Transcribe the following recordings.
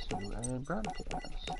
to a broadcast.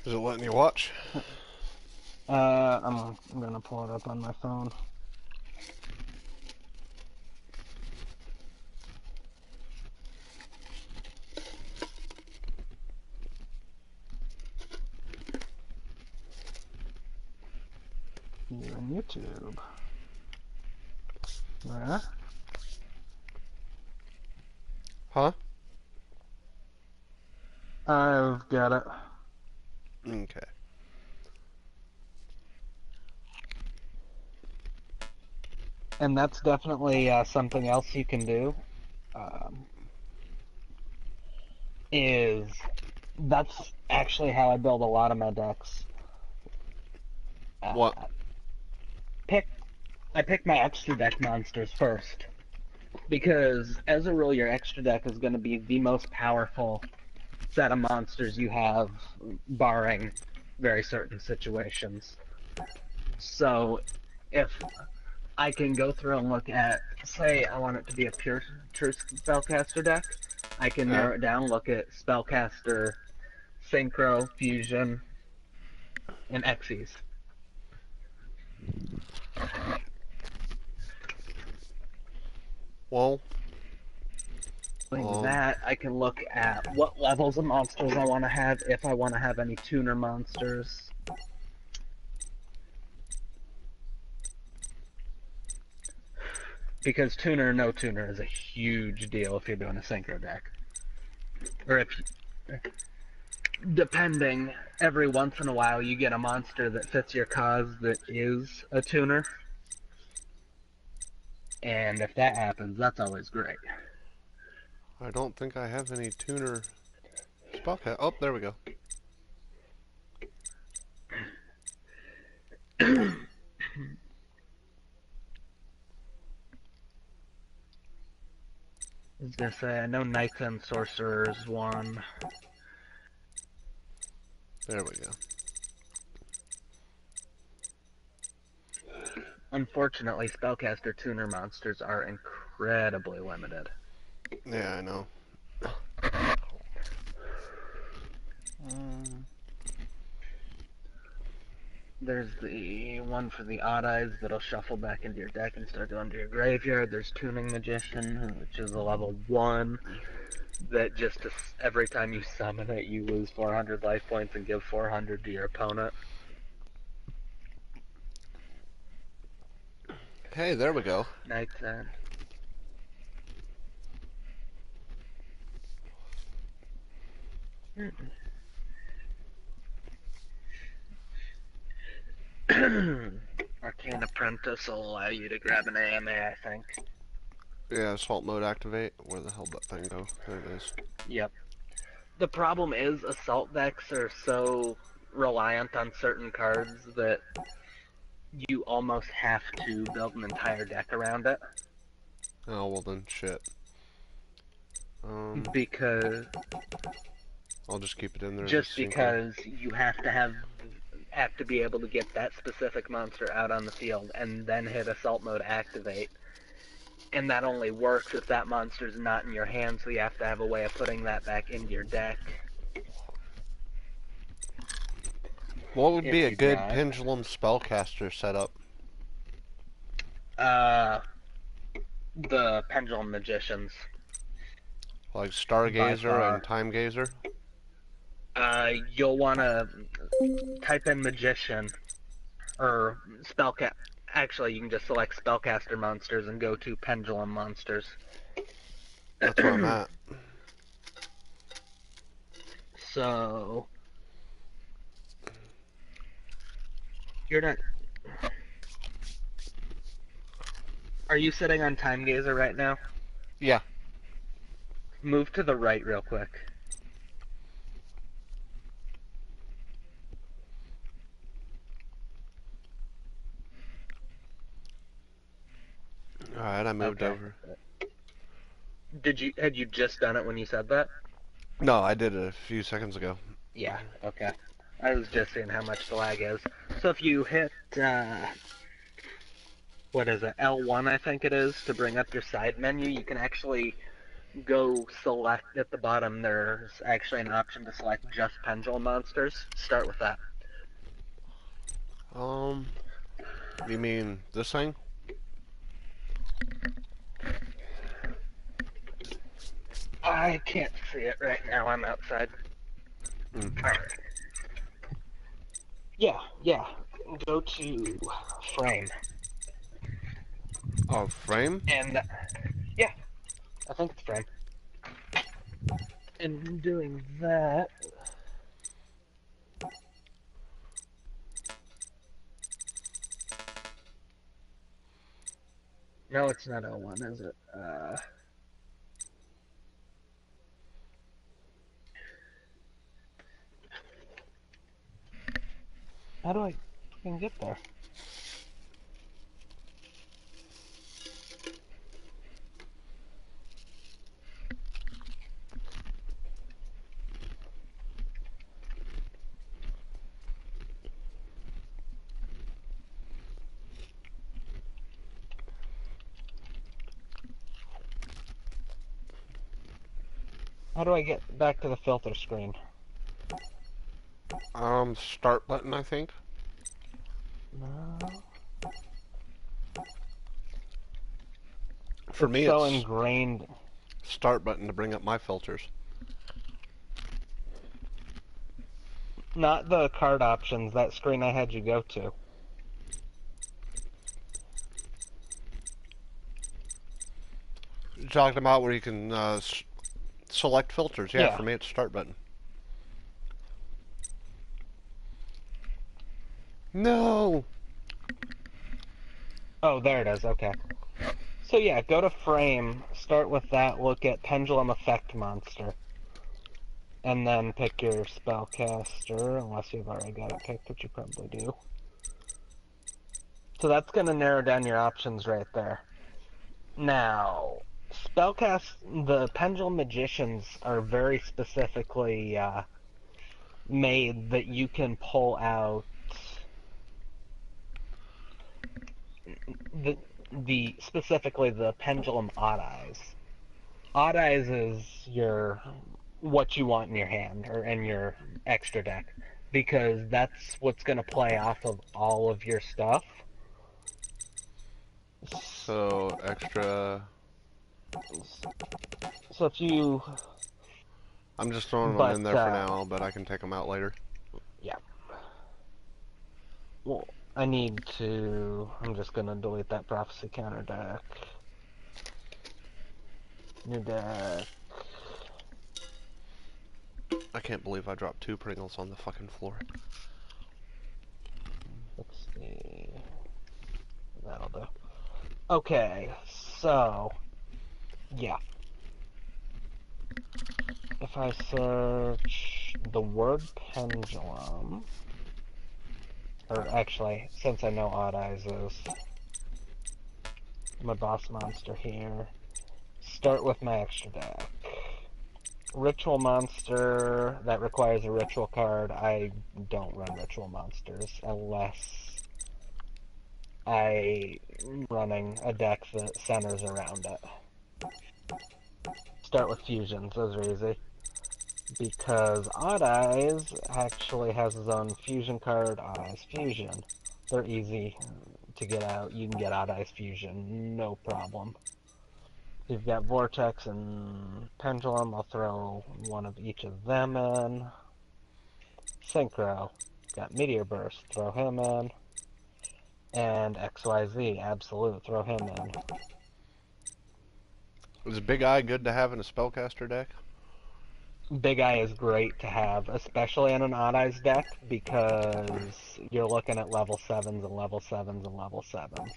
Is it letting you watch? I'm gonna pull it up on my phone. You're on YouTube. Right? Huh? I've got it. Okay. And that's definitely something else you can do. Is that's actually how I build a lot of my decks. What? I pick my extra deck monsters first because, as a rule, your extra deck is going to be the most powerful set of monsters you have, barring very certain situations. So, if I can go through and look at, say, I want it to be a pure spellcaster deck, I can Yeah. narrow it down, look at spellcaster, synchro, fusion, and Xyz. Well. Doing that, I can look at what levels of monsters I want to have, if I want to have any tuner monsters. Because tuner or no tuner is a huge deal if you're doing a synchro deck. Or if, depending, every once in a while you get a monster that fits your cause that is a tuner. And if that happens, that's always great. I don't think I have any tuner spellcast. Oh, there we go. I was gonna say, I know Knights and Sorcerers one. There we go. Unfortunately, spellcaster tuner monsters are incredibly limited. Yeah, I know. There's the one for the odd eyes that'll shuffle back into your deck and start going to your graveyard. There's Tuning Magician, which is a level 1 that just every time you summon it, you lose 400 life points and give 400 to your opponent. Hey, there we go. Night's End. Arcane Apprentice will allow you to grab an AMA, I think. Yeah, assault mode activate. Where the hell did that thing go? There it is. Yep. The problem is assault decks are so reliant on certain cards that you almost have to build an entire deck around it. Oh, well then, shit. Because I'll just keep it in there. just because you have to be able to get that specific monster out on the field and then hit assault mode activate. And that only works if that monster's not in your hand, so you have to have a way of putting that back into your deck. What would be a good drive. pendulum spellcaster setup? The Pendulum Magicians. Like Stargazer and Time Gazer? You'll want to type in Magician, or Spellcast. Actually, you can just select Spellcaster monsters and go to Pendulum monsters. That's where I'm at. So you're not. Are you sitting on Time Gazer right now? Yeah. Move to the right real quick. Alright, I moved Okay. over. Had you just done it when you said that? No, I did it a few seconds ago. Yeah. Okay. I was just seeing how much the lag is. So if you hit what is it, L1 I think it is, to bring up your side menu, you can actually go select at the bottom. There's actually an option to select just pendulum monsters. Start with that. Um, you mean this thing? I can't see it right now. I'm outside. Mm. All right. Yeah, yeah. Go to frame. Oh, frame? And yeah, I think it's frame. And doing that, no, it's not L1, is it? How do I fucking get there? How do I get back to the filter screen? Start button, I think. No. For It's me, so it's ingrained. start button to bring up my filters. Not the card options, that screen I had you go to. You're talking about where you can select filters. Yeah, Yeah. for me, it's start button. No! Oh, there it is. Okay. So yeah, go to frame, start with that, look at pendulum effect monster. And then pick your spellcaster, unless you've already got it picked, which you probably do. So that's going to narrow down your options right there. Now, the pendulum magicians are very specifically made that you can pull out the specifically the pendulum odd eyes. Odd eyes is your what you want in your hand or in your extra deck because that's what's going to play off of all of your stuff. So, extra... So if you, I'm just throwing them but in there for now, but I can take them out later. yeah. Well, I'm just going to delete that prophecy counter deck. New deck. I can't believe I dropped 2 Pringles on the fucking floor. Let's see. That'll do. Okay, so yeah. If I search the word pendulum, or actually, since I know Odd Eyes is my boss monster here, start with my extra deck. Ritual monster, that requires a ritual card. I don't run ritual monsters unless I'm running a deck that centers around it. Start with fusions, those are easy. Because Odd Eyes actually has his own fusion card, Odd Eyes Fusion. They're easy to get out. You can get Odd Eyes Fusion, no problem. You've got Vortex and Pendulum. I'll throw one of each of them in. Synchro. Got Meteor Burst. Throw him in. And XYZ. Absolute. Throw him in. Is Big Eye good to have in a spellcaster deck? Big Eye is great to have, especially in an Odd Eyes deck, because you're looking at level 7s and level 7s and level 7s.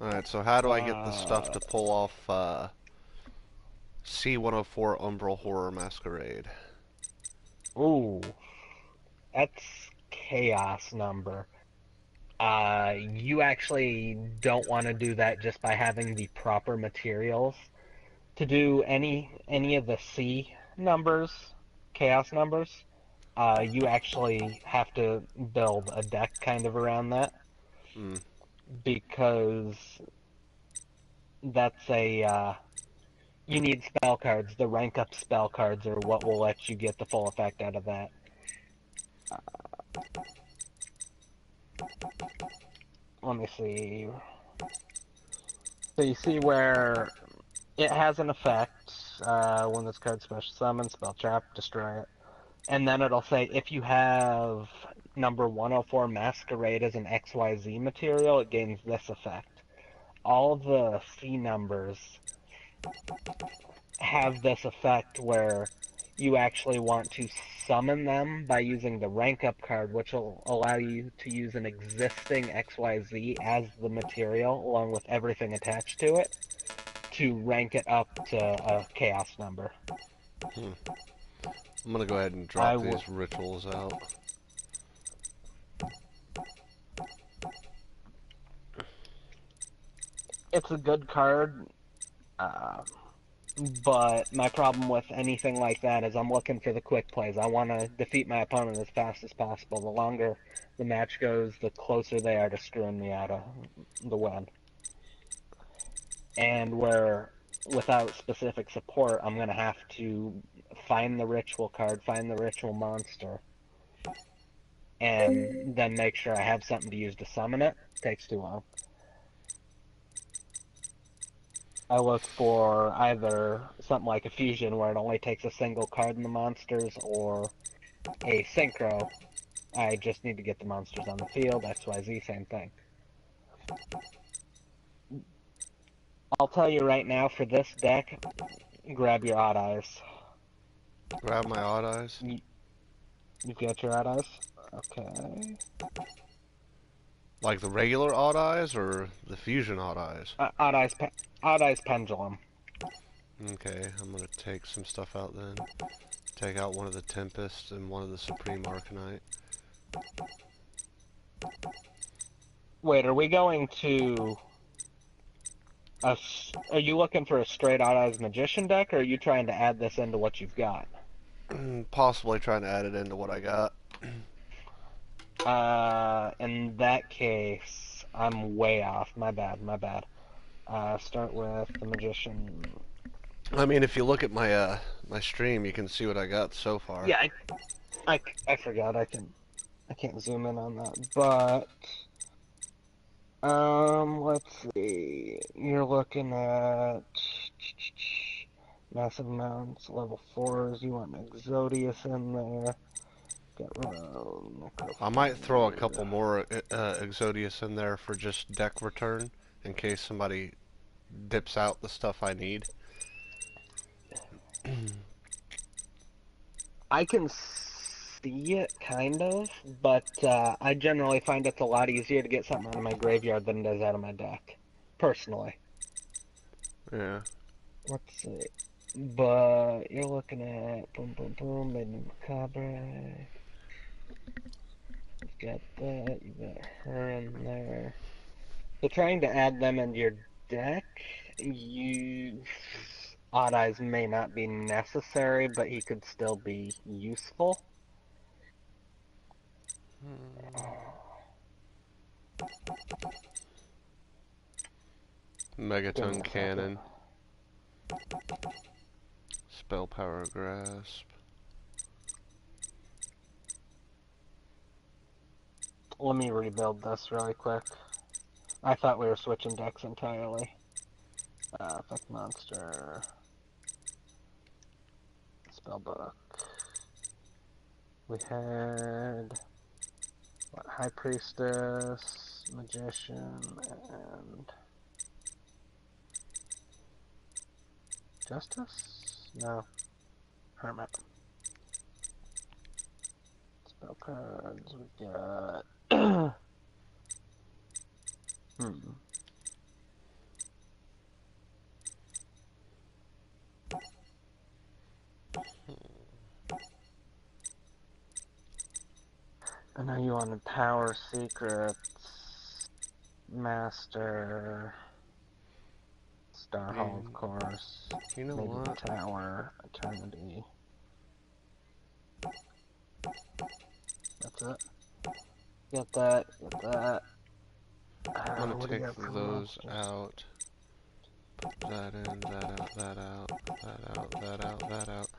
Alright, so how do I get the stuff Uh, to pull off C-104 Umbral Horror Masquerade? ooh, that's chaos number. You actually don't want to do that just by having the proper materials. To do any of the C numbers, chaos numbers, you actually have to build a deck kind of around that Hmm. because that's you need spell cards. The rank up spell cards are what will let you get the full effect out of that. Let me see. So you see where it has an effect when this card special summons, spell trap, destroy it. And then it'll say if you have number 104 Masquerade as an XYZ material, it gains this effect. All of the C numbers have this effect where you actually want to summon them by using the rank up card, which will allow you to use an existing XYZ as the material along with everything attached to it to rank it up to a chaos number. Hmm. I'm gonna go ahead and I drop would. these rituals out. It's a good card, uh, but my problem with anything like that is I'm looking for the quick plays. I want to defeat my opponent as fast as possible. The longer the match goes, the closer they are to screwing me out of the win. And where without specific support, I'm going to have to find the ritual card, find the ritual monster, and then make sure I have something to use to summon it. Takes too long. I look for either something like a fusion where it only takes a single card in the monsters, or a synchro. I just need to get the monsters on the field. XYZ, same thing. I'll tell you right now, for this deck, grab your odd eyes. Grab my odd eyes. You've got your odd eyes? Okay. Like the regular odd eyes or the fusion odd eyes? Odd eyes, odd eyes pendulum. Okay, I'm gonna take some stuff out then. Take out one of the Tempests and one of the Supreme Arcanite. Wait, are we going to are you looking for a straight odd eyes magician deck, or are you trying to add this into what you've got? Possibly trying to add it into what I got. In that case, I'm way off. My bad, my bad. Start with the magician. I mean, if you look at my my stream, you can see what I got so far. Yeah, I forgot. I can't zoom in on that, but let's see. You're looking at massive amounts, level 4s. You want an Exodius in there. Get rid of I might throw a couple Necrophager. more Exodius in there for just deck return, in case somebody dips out the stuff I need. I can see it, kind of, but I generally find it's a lot easier to get something out of my graveyard than it is out of my deck. Personally. Yeah. Let's see. But you're looking at boom, boom, boom, Maiden Macabre. You've got that. You've got her in there. So trying to add them into your deck, you Odd Eyes may not be necessary, but he could still be useful. Give me Megaton a second. Cannon. Spell Power Grasp. Let me rebuild this really quick. I thought we were switching decks entirely. Effect Monster. Spellbook. We had what, High Priestess, Magician, and Justice? No. Hermit. Spell cards, we got... I know you wanted Power Secrets, Master, Star Hall, of course. You know Maybe what? Tower, Eternity. That's it. Get that, get that. I'm What gonna do you take got for those monsters? out. Put that in, that out, that out, that out, that out, that out.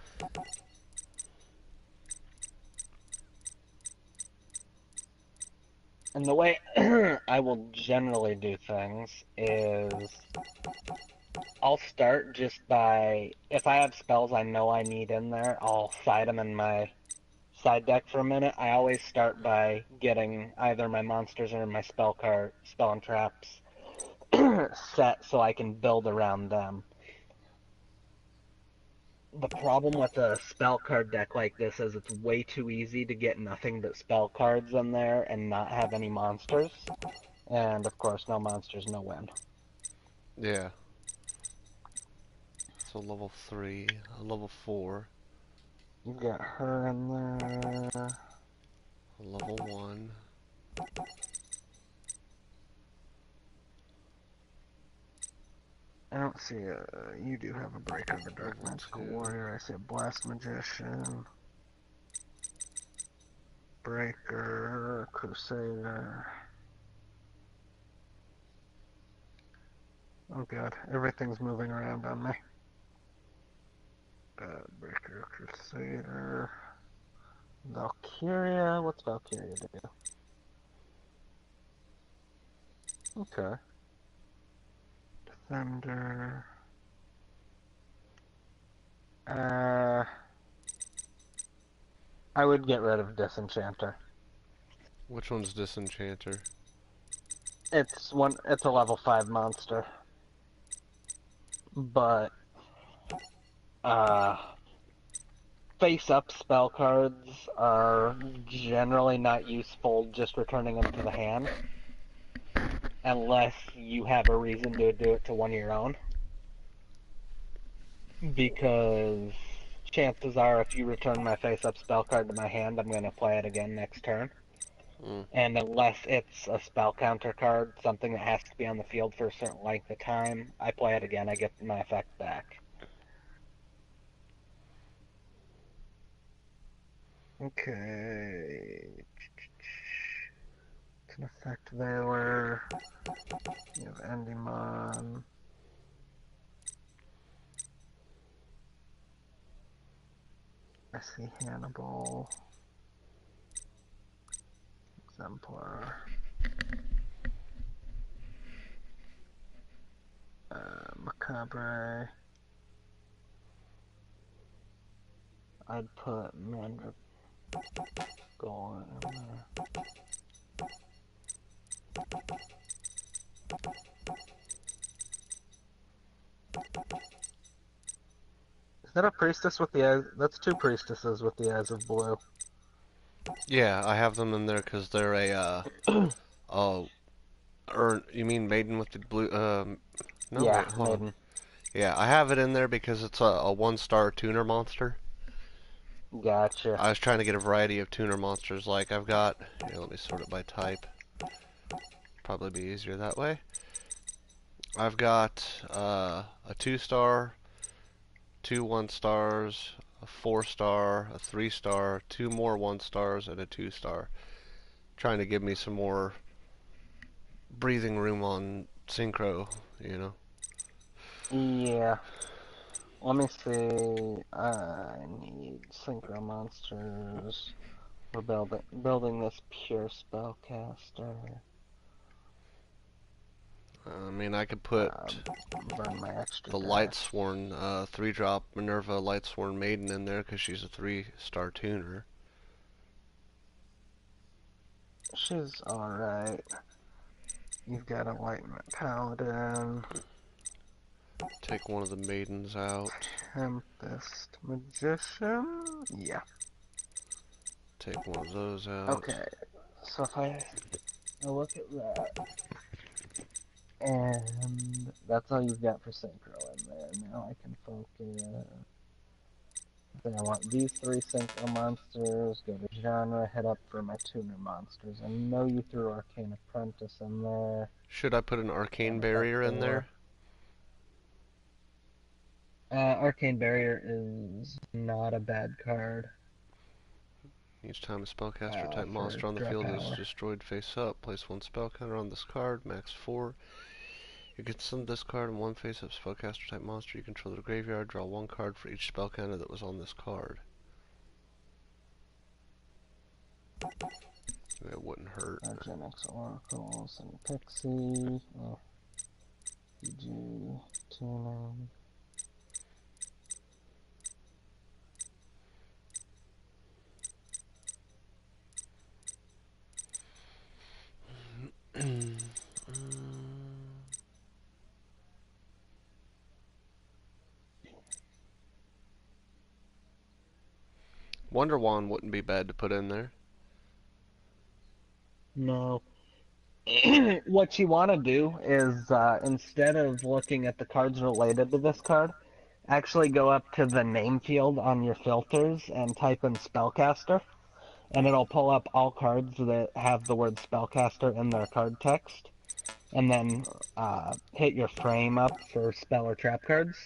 And the way I will generally do things is I'll start just by, if I have spells I know I need in there, I'll side them in my side deck for a minute. I always start by getting either my monsters or my spell and traps set so I can build around them. The problem with a spell card deck like this is it's way too easy to get nothing but spell cards in there and not have any monsters. And of course, no monsters, no win. Yeah. So level 3, level 4, You got her in there. level 1. I don't see a. You do have a Breaker of the Dark Level Magical 2. Warrior. I see a Blast Magician. Breaker, Crusader. Oh god, everything's moving around on me. Breaker, Crusader. Valkyria. What's Valkyria do? Okay. Defender. I would get rid of Disenchanter. Which one's Disenchanter? It's a level 5 monster. But face-up spell cards are generally not useful just returning them to the hand. Unless you have a reason to do it to one of your own. Because chances are if you return my face-up spell card to my hand, I'm going to play it again next turn. Mm. And unless it's a spell counter card, something that has to be on the field for a certain length of time, I play it again, I get my effect back. Okay. It's an effect Veiler. You have Endymon. I see Hannibal. Exemplar. Macabre. I'd put Mandragora in there. Is that a priestess with the eyes? That's two priestesses with the eyes of blue. Yeah, I have them in there because they're or you mean Maiden with the blue, no, Yeah, wait, hold on. maiden. Yeah, I have it in there because it's a 1-star tuner monster. Gotcha. I was trying to get a variety of tuner monsters, like I've got, here, let me sort it by type. Probably be easier that way. I've got a 2-star, 2 1-stars, a 4-star, a 3-star, 2 more 1-stars, and a 2-star. Trying to give me some more breathing room on synchro, you know. Yeah. Let me see. I need synchro monsters. We're building this pure spellcaster. I mean, I could put Burn my extra the deck. Lightsworn 3-drop Minerva Lightsworn Maiden in there because she's a 3-star tuner. She's alright. You've got Enlightenment Paladin. Take one of the maidens out. Tempest Magician? Yeah. Take one of those out. Okay. So if I look at that, and that's all you've got for Synchro in there. Now I can focus. Then I want these 3 Synchro monsters, go to genre, head up for my tuner monsters. I know you threw Arcane Apprentice in there. Should I put an arcane Damn it, barrier in there? Arcane Barrier is not a bad card. Each time a spellcaster type For monster on the draw field is power. destroyed face up, place 1 spell counter on this card, max 4. You can send this card and 1 face up spellcaster type monster you control to the graveyard, draw 1 card for each spell counter that was on this card. It wouldn't hurt. Argenix Oracle, Sunny Pixie, PG, Tuning. Wonder Wand wouldn't be bad to put in there. No. What you want to do is, instead of looking at the cards related to this card, actually go up to the name field on your filters and type in Spellcaster, and it'll pull up all cards that have the word Spellcaster in their card text, and then hit your frame up for spell or trap cards.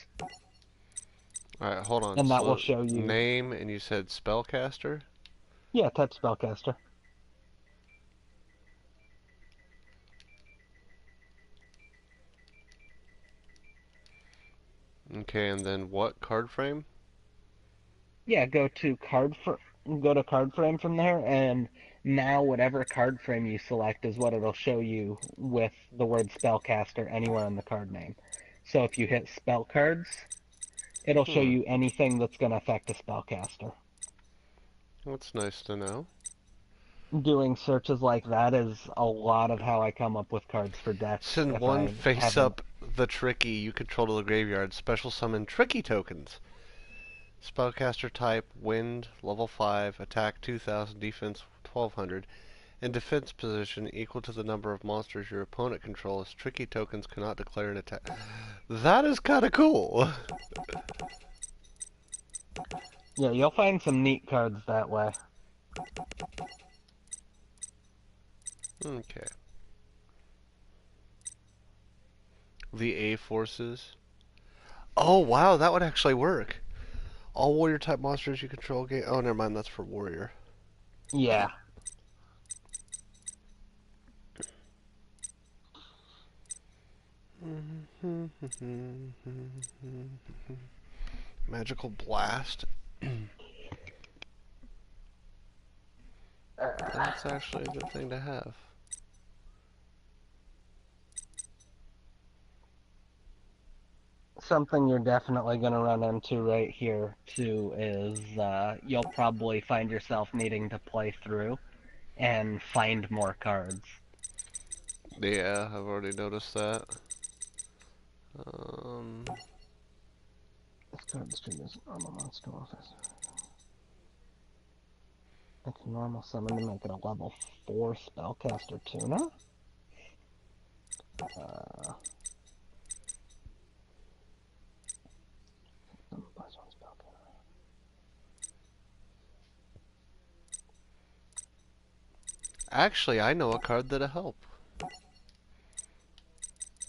Alright, hold on. And that will show you... Name, and you said Spellcaster? Yeah, type Spellcaster. Okay, and then what card frame? Yeah, go to card frame from there, and now whatever card frame you select is what it'll show you with the word Spellcaster anywhere in the card name. So if you hit spell cards, it'll show you anything that's going to affect a spellcaster. That's nice to know. Doing searches like that is a lot of how I come up with cards for decks. Send 1 face up the Tricky you control to the graveyard. Special summon Tricky tokens. Spellcaster type, wind, level 5, attack 2000, defense 1200. In defense position equal to the number of monsters your opponent controls, Tricky tokens cannot declare an attack. That is kind of cool. Yeah, you'll find some neat cards that way. Okay. The A forces. Oh wow, that would actually work. All warrior type monsters you control gain. Oh, never mind. That's for warrior. Yeah. Magical blast. That's actually a good thing to have. Something you're definitely going to run into right here, too, is you'll probably find yourself needing to play through and find more cards. Yeah, I've already noticed that. This card triggers normal monster office. I can normal summon to make it a level 4 spellcaster tuna. Actually, I know a card that'll help.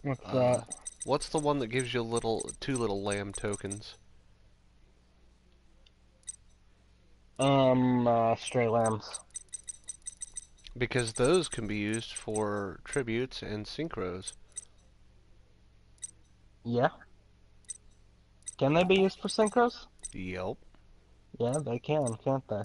What's that? What's the one that gives you two little lamb tokens? Stray lambs. Because those can be used for tributes and synchros. Yeah. Can they be used for synchros? Yep. Yeah, they can, can't they?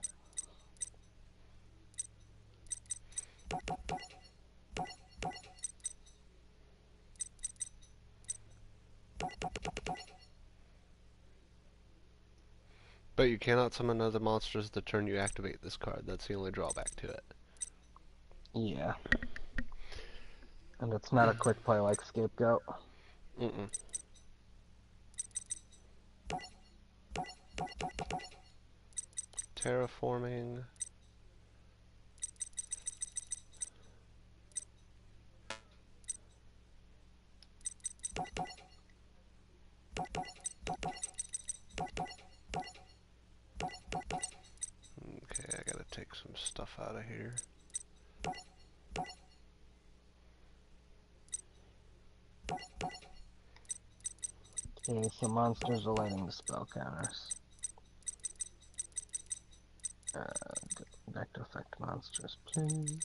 But you cannot summon other monsters the turn you activate this card. That's the only drawback to it. Yeah. And it's not a quick play like Scapegoat. Mm-mm. terraforming. Okay, I gotta take some stuff out of here. Okay, so monsters relating to spell counters. Vector effect monsters, please.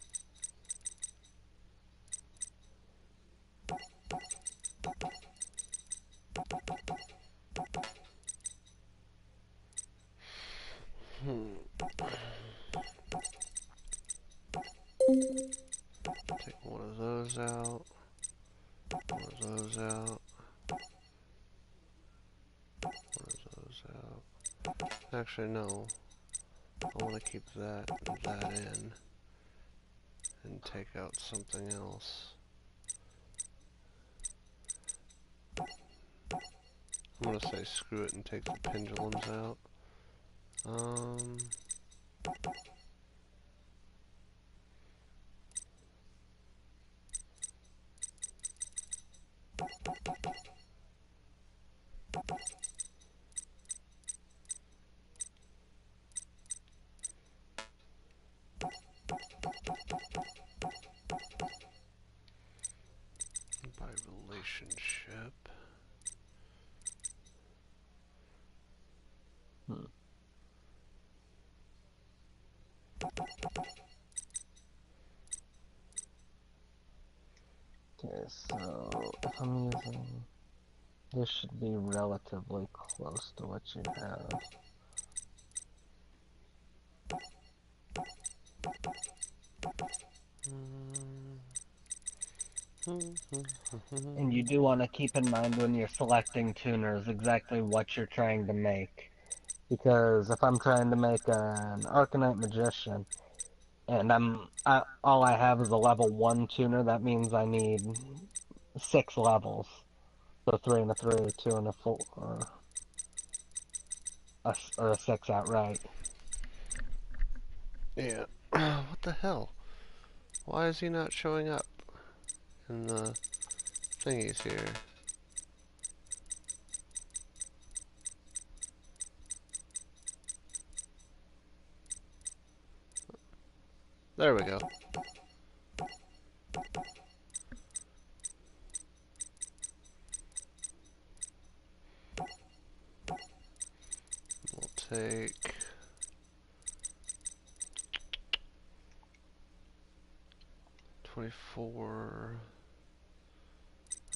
Take one of those out. One of those out. One of those out. Actually, no. I want to keep that and that in. And take out something else. I'm gonna say screw it and take the pendulums out. By relationship. Okay, so if I'm using... This should be relatively close to what you have. And you do want to keep in mind when you're selecting tuners exactly what you're trying to make. Because if I'm trying to make an Arcanite Magician, and all I have is a level 1 tuner, that means I need 6 levels. So 3 and a 3, 2 and a 4, or a 6 outright. Yeah. What the hell? Why is he not showing up in the thingies here? There we go. We'll take... $24.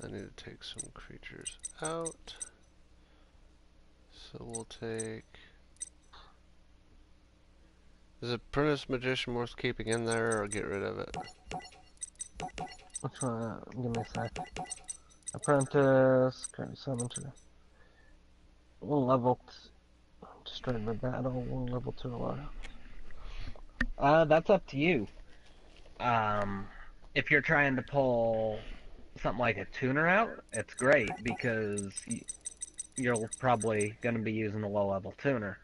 I need to take some creatures out. So we'll take... Is Apprentice Magician worth keeping in there or get rid of it? Which one? Give me a sec. Apprentice, current summon to level destroyed by battle, 1 level 2 alarm. That's up to you. If you're trying to pull something like a tuner out, it's great because you're probably going to be using a low level tuner.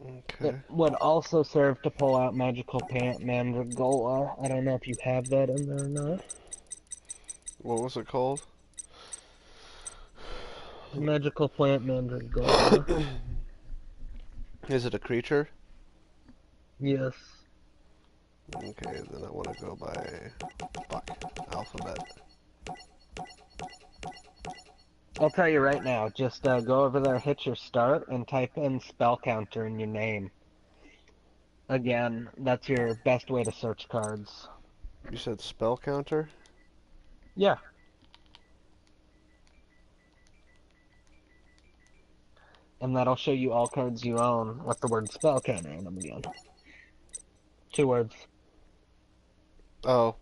Okay. It would also serve to pull out Magical Mandragola. I don't know if you have that in there or not. What was it called? Magical Plant Mandragola. Is it a creature? Yes. Okay, then I want to go by alphabet. I'll tell you right now, just go over there, hit your start, and type in spell counter in your name. Again, that's your best way to search cards. You said spell counter? Yeah. And that'll show you all cards you own with the word spell counter in them again. 2 words. Oh.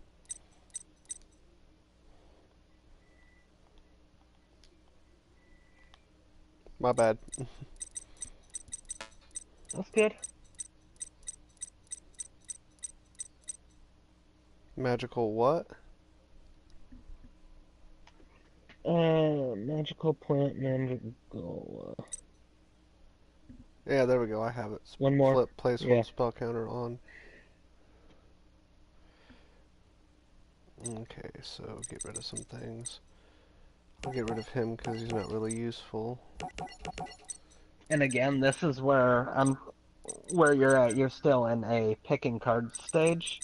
My bad. That's good. Magical what? Magical Plant Mandragola. Yeah, there we go. I have it. One more. Flip, place Yeah. one spell counter on. Okay, so get rid of some things. I'll get rid of him because he's not really useful. And again, this is where you're at. You're still in a picking card stage.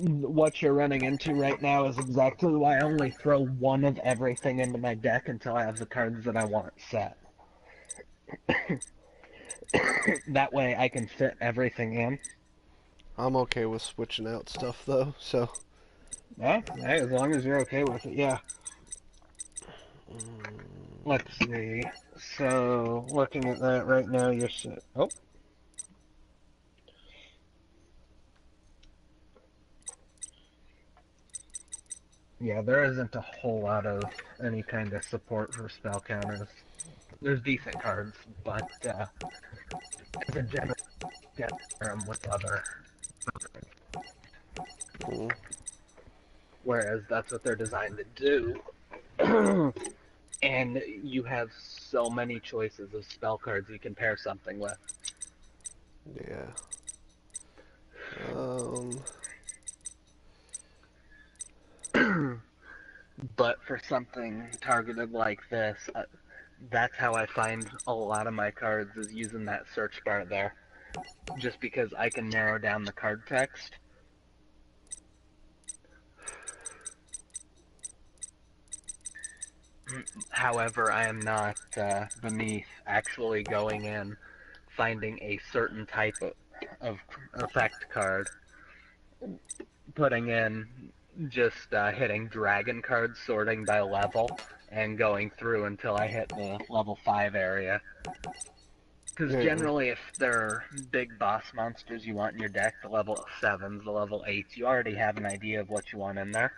What you're running into right now is exactly why I only throw one of everything into my deck until I have the cards that I want set. That way I can fit everything in. I'm okay with switching out stuff though, so. Yeah, hey, as long as you're okay with it, yeah. Let's see. So, looking at that right now, you're set. Oh. Yeah, there isn't a whole lot of any kind of support for spell counters. There's decent cards, but as a general, get them with other. Mm. Whereas that's what they're designed to do. And you have so many choices of spell cards you can pair something with. Yeah. Um. But for something targeted like this, that's how I find a lot of my cards is using that search bar there. Just because I can narrow down the card text. However, I am not beneath actually going in, finding a certain type of effect card, putting in just hitting dragon cards, sorting by level, and going through until I hit the level 5 area. Because Yeah. generally, if they're big boss monsters you want in your deck, the level 7s, the level 8s, you already have an idea of what you want in there.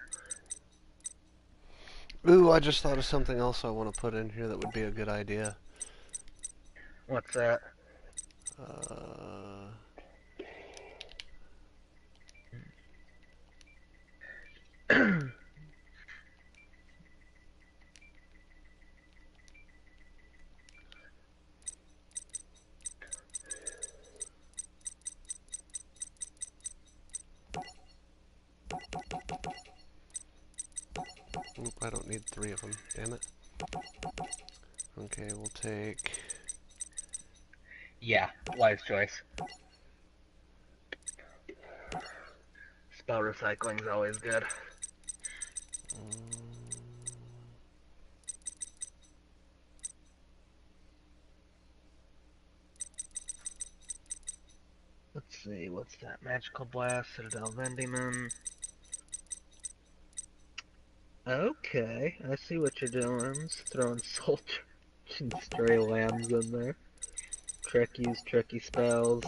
Ooh, I just thought of something else I want to put in here that would be a good idea. What's that? Uh. Oop, I don't need 3 of them. Damn it. Okay, we'll take. Yeah, wise choice. Spell recycling's always good. Let's see, what's that? Magical Blast, Citadel Vendiman. Okay, I see what you're doing. Just throwing soldier and stray lambs in there. Trekkies, tricky spells.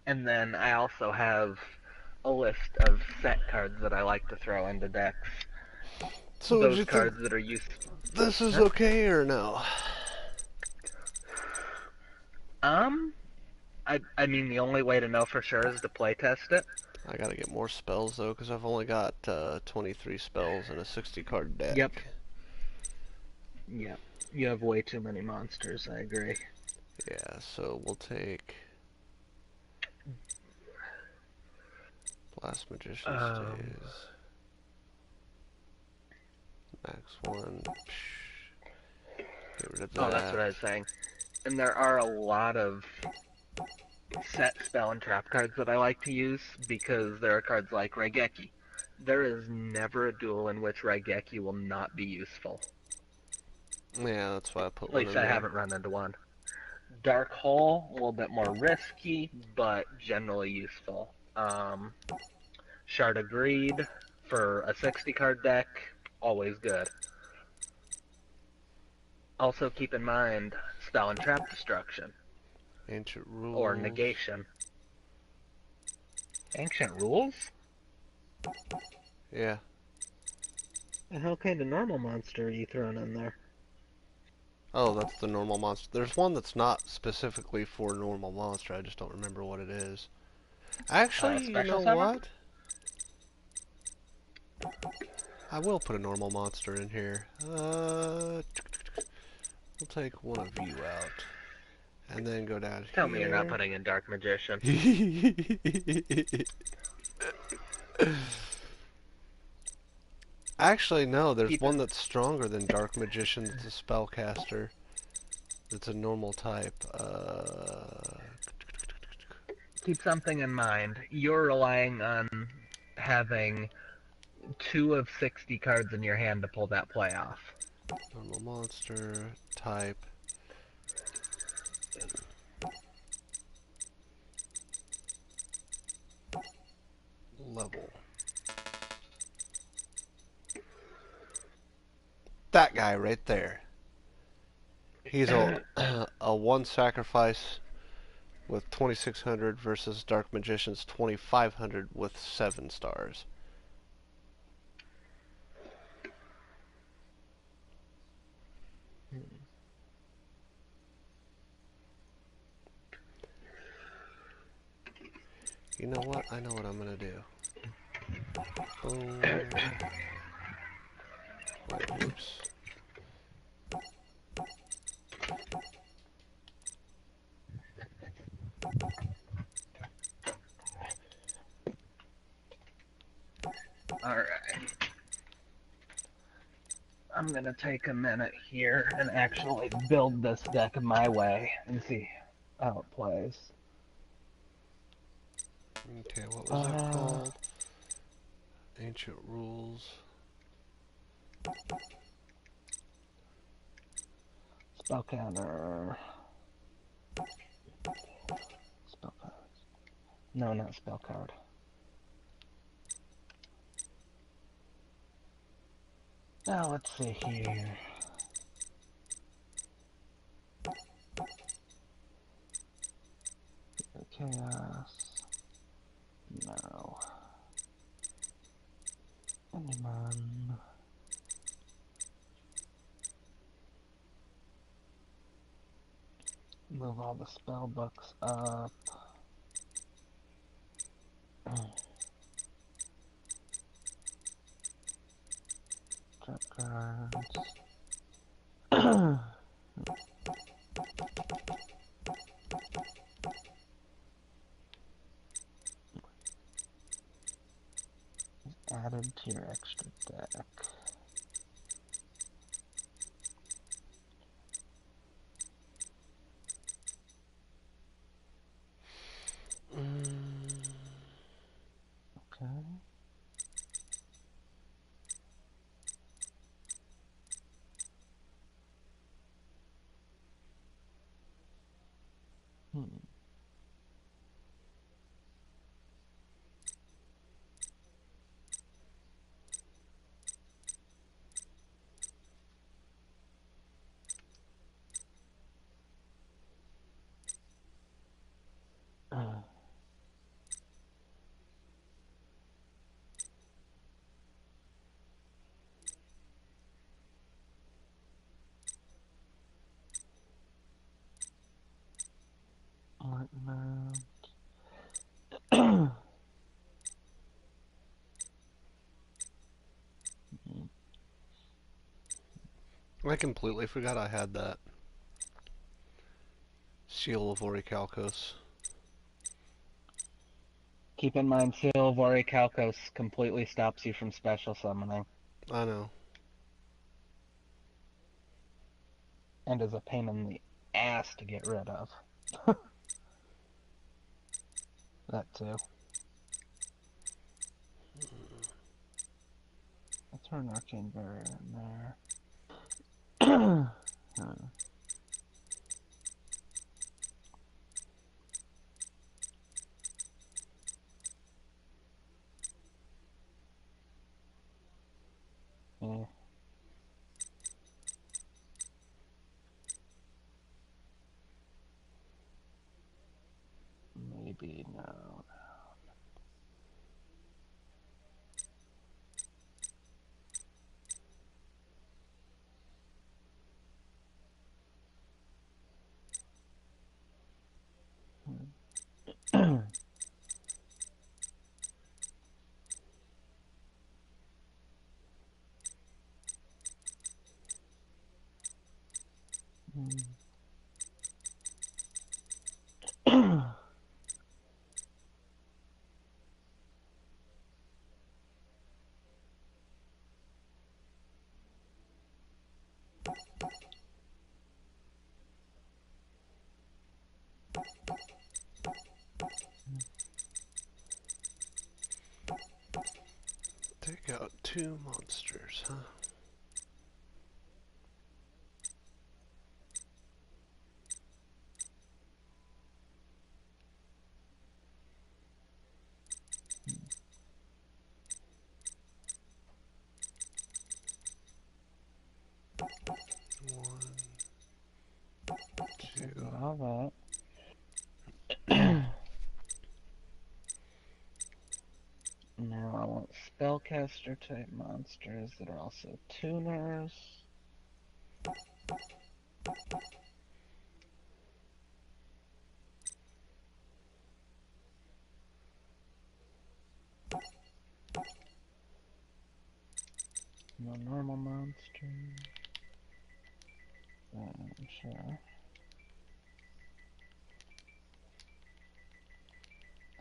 And then I also have a list of set cards that I like to throw into decks. So, would Those you think cards that are useful. this is Huh? okay or no? Um, I mean, the only way to know for sure is to play test it. I gotta get more spells though, because I've only got 23 spells in a 60 card Yep. deck. Yep. You have way too many monsters, I agree. Yeah, so we'll take Blast Magician stays. Max 1. Get rid of that. Oh, that's what I was saying. And there are a lot of set spell and trap cards that I like to use because there are cards like Raigeki. There is never a duel in which Raigeki will not be useful. Yeah, that's why I put At one least in I there. haven't run into one. Dark Hole, a little bit more risky, but generally useful. Shard of Greed for a 60 card deck, always good. Also keep in mind spell and trap destruction. Ancient Rules. Or negation. Ancient Rules? Yeah. The hell kind of normal monster are you throwing in there? Oh, that's the normal monster. There's one that's not specifically for normal monster. I just don't remember what it is. Actually, you Special know summon? what? I will put a normal monster in here. We'll take one of you out. And then go down Tell me you're not here. putting in Dark Magician. Actually, no, there's Keep one that's stronger than Dark Magician that's a spellcaster. It's a normal type. keep something in mind. You're relying on having 2 of 60 cards in your hand to pull that play off. Normal monster, type. Level. That guy right there. He's a a one sacrifice with 2600 versus Dark Magician's 2500 with 7 stars. You know what? I know what I'm gonna do. Boom. Wait, oops. Alright. I'm gonna take a minute here and actually build this deck my way and see how it plays. Okay, what was that called? Ancient Rules. Spell counter. Spell card. No, not spell card. Now let's see here. Chaos. No. Anyone. Move all the spell books up. Trap cards. Added to your extra deck. Okay. I completely forgot I had that. Seal of Orichalcos. Keep in mind, Seal of Orichalcos completely stops you from special summoning, I know. and is a pain in the ass to get rid of. That too. Let's throw an Arcane Barrier in there. Yeah. Maybe no. Take out 2 monsters, huh? One, two. All that. Now I want spellcaster type monsters that are also tuners. No normal monster. Sure.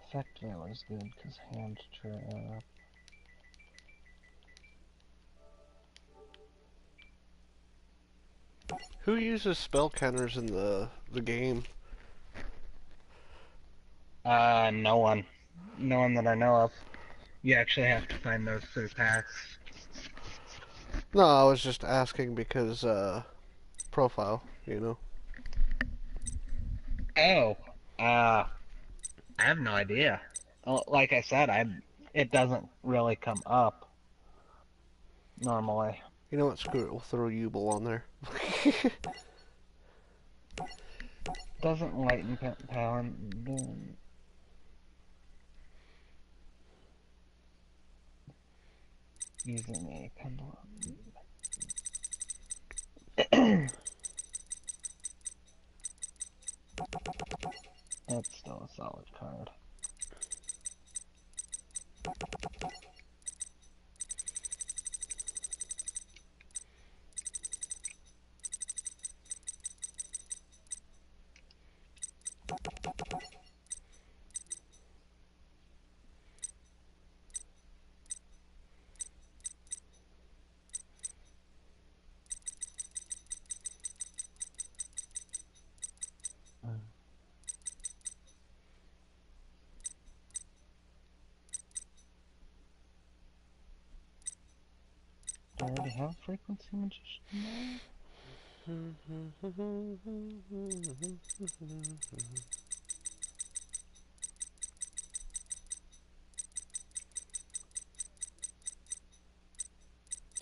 Effect Veil is good because hand trap. Who uses spell counters in the game? No one. No one that I know of. You actually have to find those through packs. No, I was just asking because profile, you know. Oh, I have no idea. Like I said, it doesn't really come up normally. You know what? Screw it. We'll throw Yubel on there. Doesn't lighten power. Using a pendulum. That's still a solid card. Do I already have frequency magician now?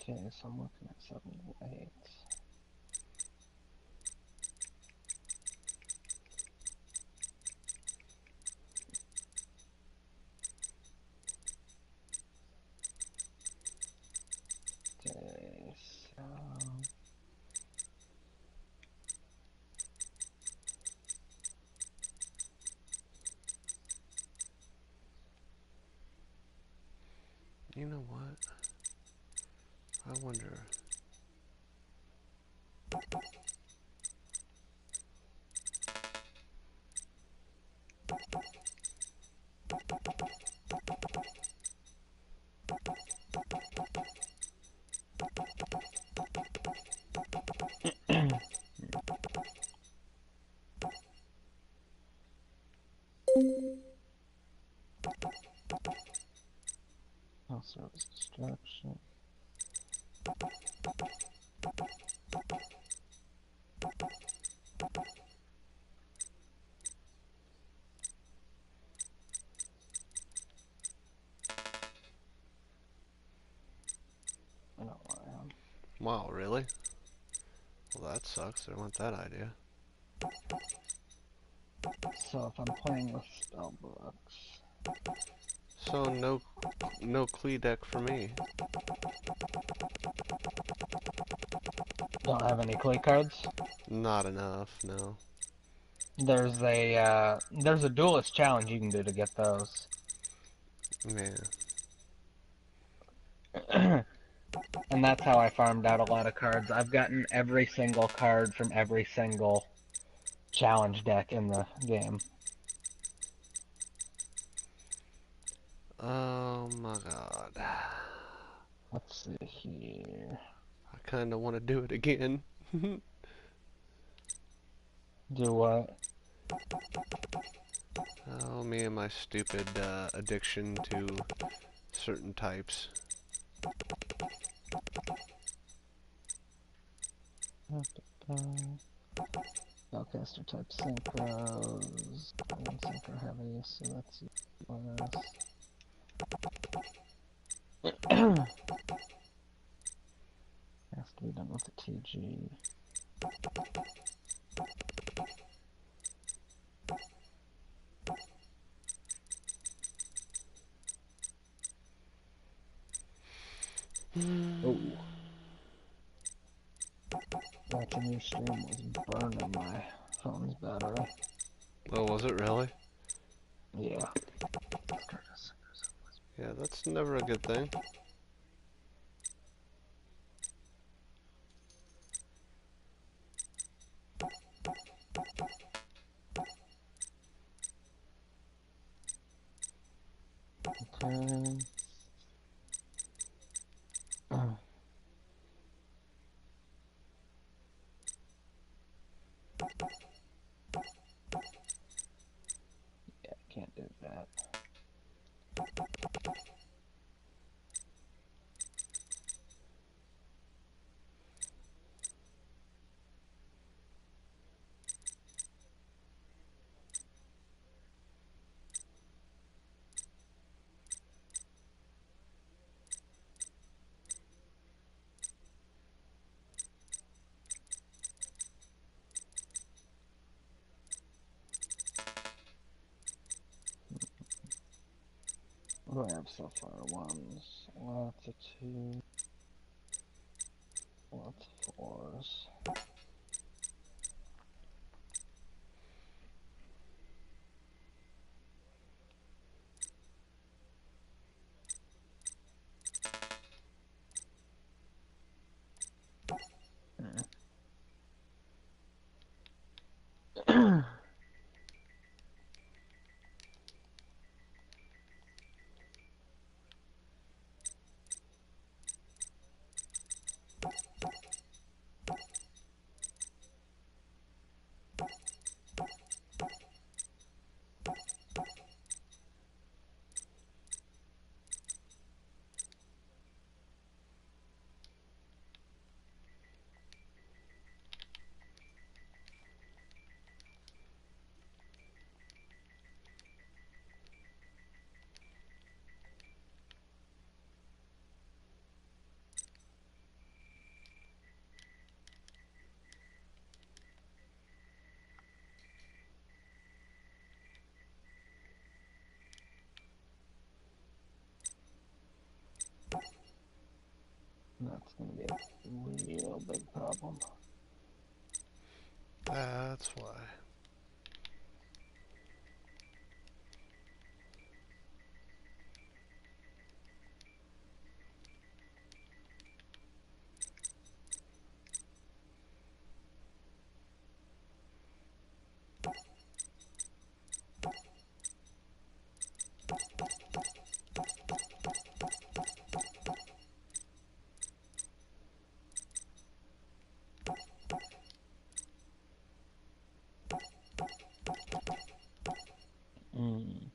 Okay, so I'm looking at 7 8. Okay, so You know what? I wonder. I'll service destruction. I don't want him. Wow, really? Well, that sucks. I want that idea. So if I'm playing with spell books, So no Klee deck for me. don't have any clay cards. Not enough, no. There's a duelist challenge you can do to get those. Man. And that's how I farmed out a lot of cards. I've gotten every single card from every single challenge deck in the game. Oh my god. Let's see here. I kinda wanna do it again. Do what? Oh, me and my stupid addiction to certain types. Spellcaster type synchros. And synchro heavy, so that's bonus. Has to be done with a TG. Oh. Watching your stream was burning my phone's battery. Oh, was it really? Yeah. Yeah, that's never a good thing. Okay. Yeah, can't do that. What do I have so far? Ones, lots of two, lots of fours. That's gonna be a real big problem. That's why. Mm.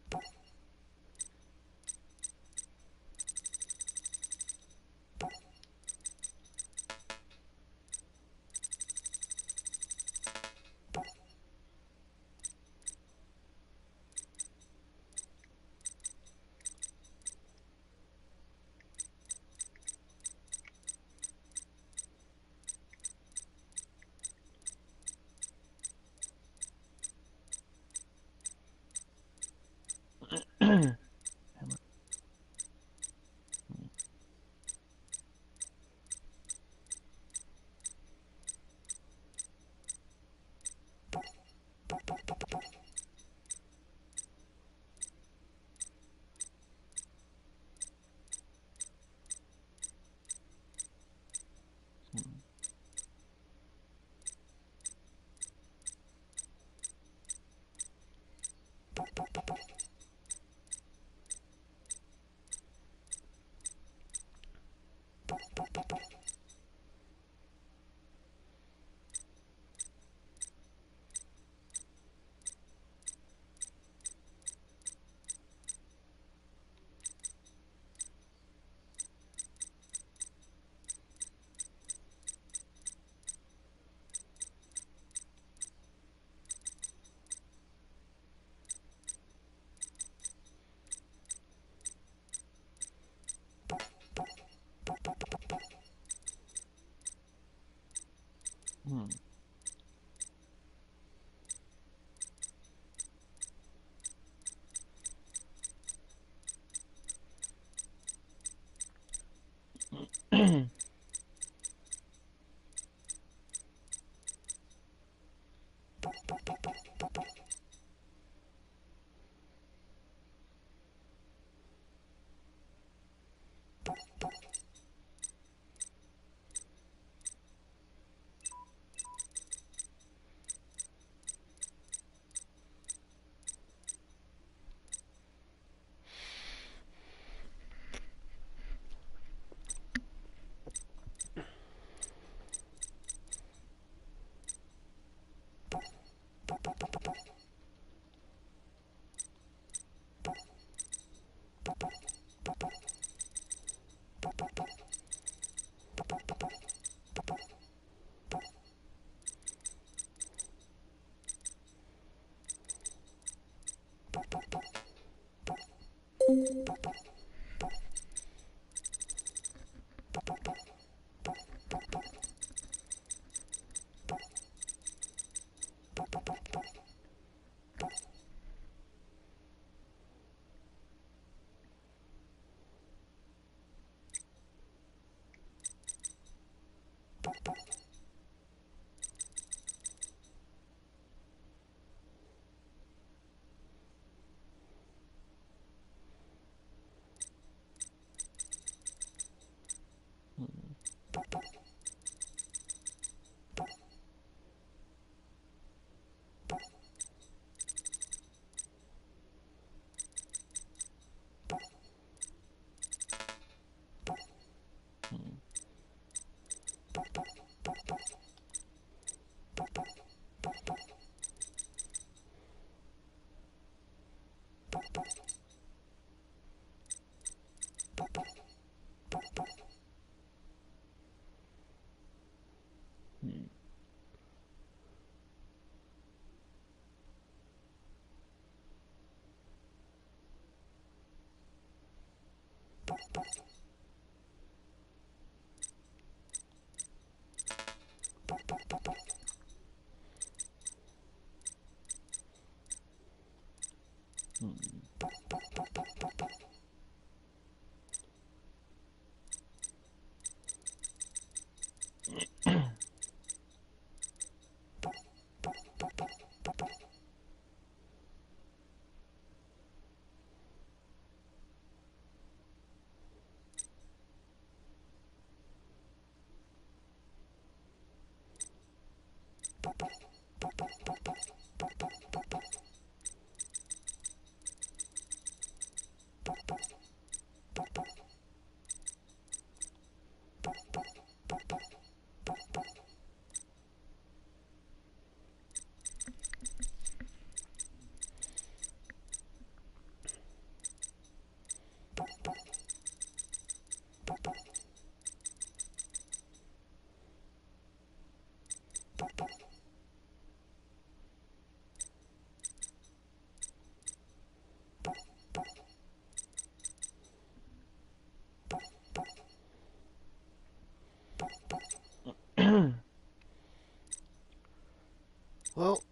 Well,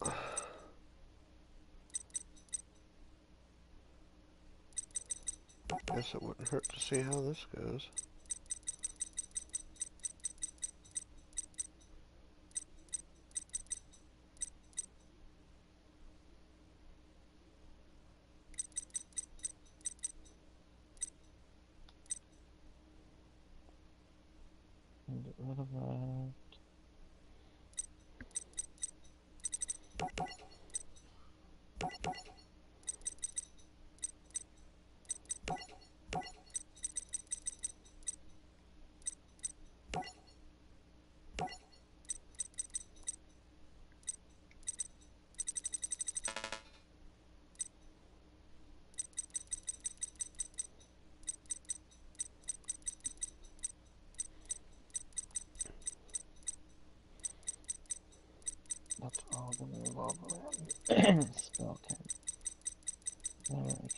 guess it wouldn't hurt to see how this goes. Get rid of that. That's all gonna revolve around spell can. Alright.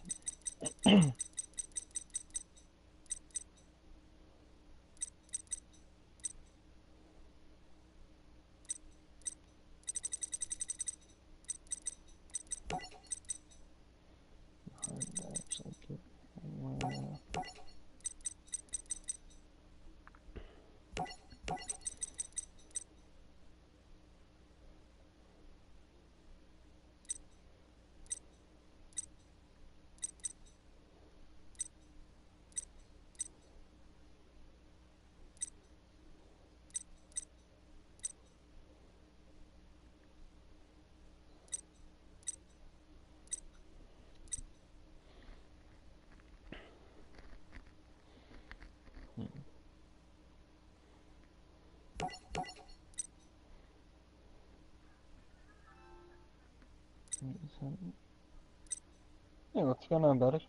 Hard to actually get anywhere. Hey, what's going on, buddy?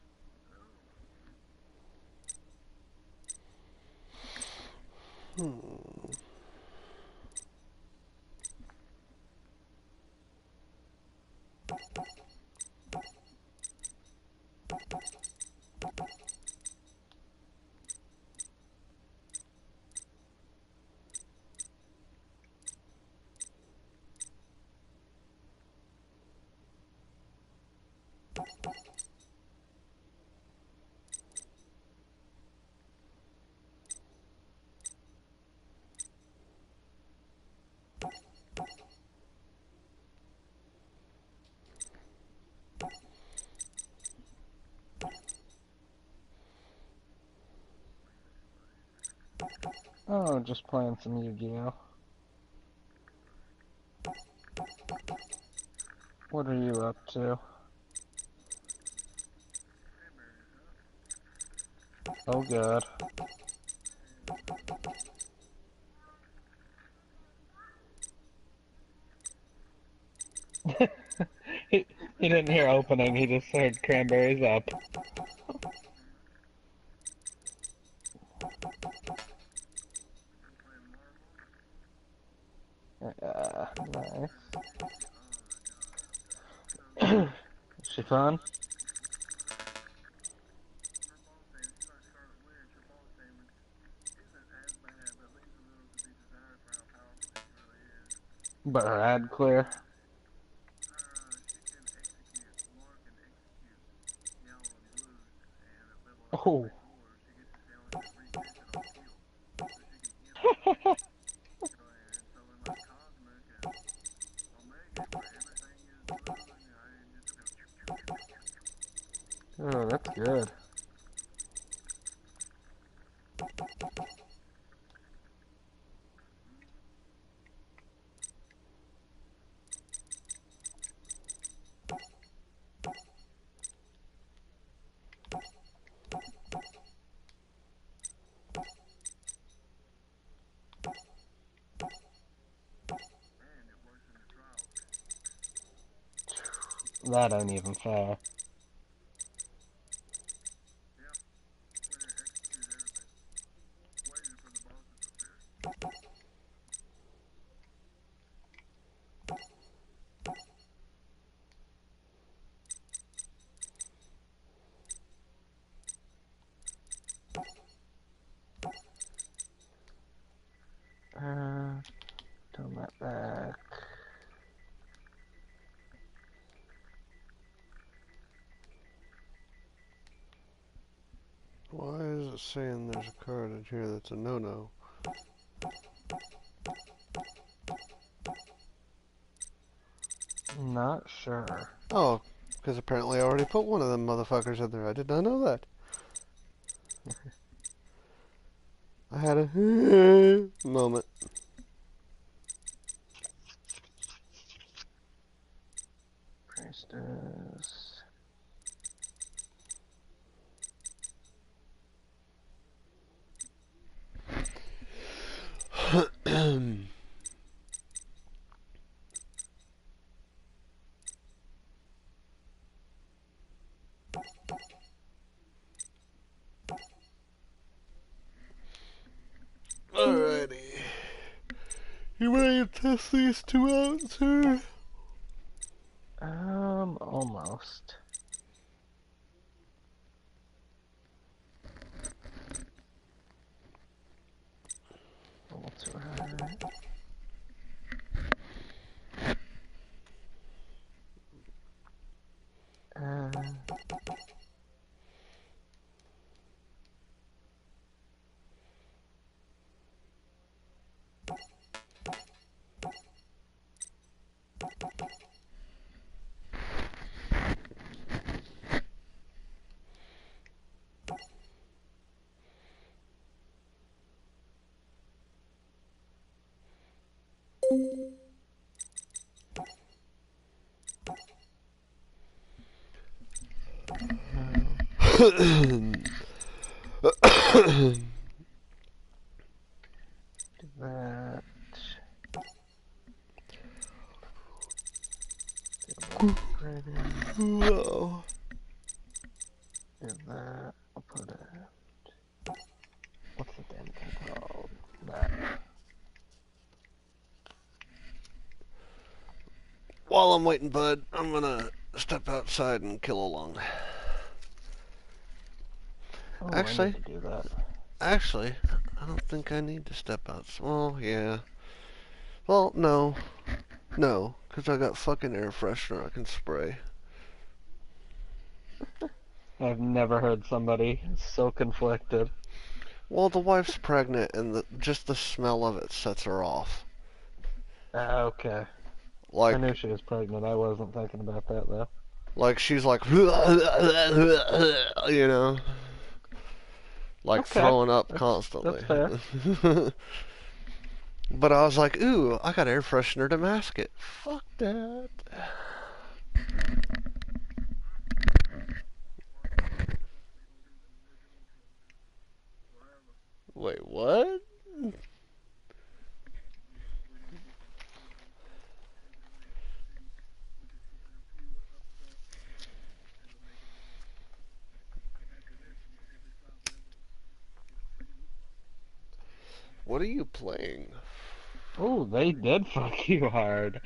Oh, just playing some Yu-Gi-Oh. What are you up to? Oh, God. he, he didn't hear opening, he just heard cranberries up. Nice. Is she fun? But her ad clear. Oh. Oh, that's good. That ain't even fair. Turn that back. Why is it saying there's a card in here that's a no-no? Not sure. Oh, because apparently I already put one of them motherfuckers in there. I did not know that. I had a moment. Priestess. Alrighty. You ready to test these two out, sir? Almost. Almost right. That. Credit. Whoa. Is that? I'll put it. What's the damn thing called? That. While I'm waiting, bud, I'm gonna step outside and kill a lung. Oh, I Actually, need to do that. actually, I don't think I need to step outside. Well, yeah. Well, no. No, because I got fucking air freshener I can spray. I've never heard somebody so conflicted. Well, the wife's pregnant, and just the smell of it sets her off. Okay. I Like, knew she was pregnant. I wasn't thinking about that, though. she's like, you know, like Okay. throwing up That's constantly. fair. But I was like, ooh, I got air freshener to mask it. Fuck that. Wait, what? What are you playing? Oh, they did fuck you hard.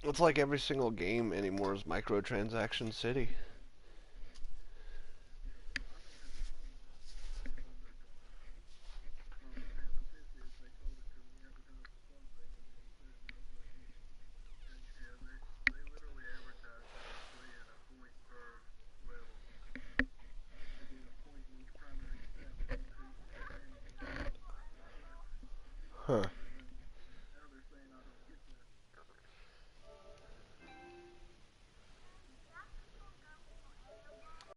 It's like every single game anymore is microtransaction city. Huh.